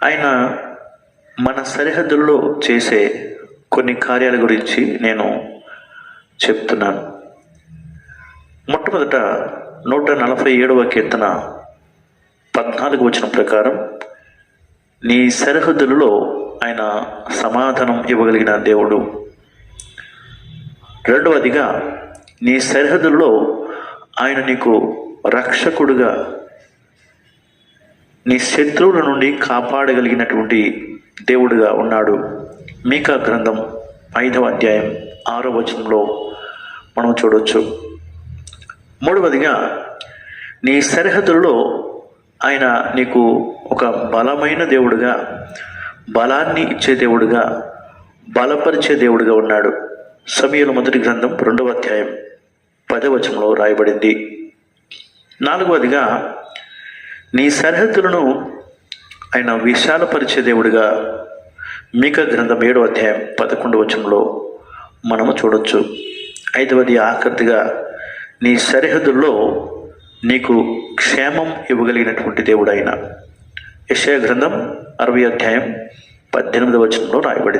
ఆయన మన సరిహద్దుల్లో చేసే కొన్ని కార్యాల గురించి నేను చెప్తున్నాను. మొట్టమొదట 147వ కీర్తన 14 వచనం ప్రకారం, నీ సరిహద్దులలో ఆయన సమాధానం ఇవ్వగలిగిన దేవుడు. రెండవదిగా, నీ సరిహద్దుల్లో ఆయన నీకు రక్షకుడుగా, నీ శత్రువుల నుండి కాపాడగలిగినటువంటి దేవుడుగా ఉన్నాడు. మీకా గ్రంథం 5వ అధ్యాయం 6వ వచనంలో మనం చూడవచ్చు. మూడవదిగా, నీ సరిహద్దుల్లో ఆయన నీకు ఒక బలమైన దేవుడుగా, బలాన్ని ఇచ్చే దేవుడుగా, బలపరిచే దేవుడుగా ఉన్నాడు. సమూయేలు మొదటి గ్రంథం 2వ అధ్యాయం 10వ వచనంలో రాయబడింది. నాలుగవదిగా, నీ సరిహద్దులను ఆయన విశాలపరిచే దేవుడిగా మీకా గ్రంథం 7వ అధ్యాయం 11వ వచనంలో మనము చూడొచ్చు. ఐదవది, ఆఖరిగా, నీ సరిహద్దుల్లో నీకు క్షేమం ఇవ్వగలిగినటువంటి దేవుడు ఆయన. యెషయా గ్రంథం 60వ అధ్యాయం 18వ వచనంలో రాయబడింది.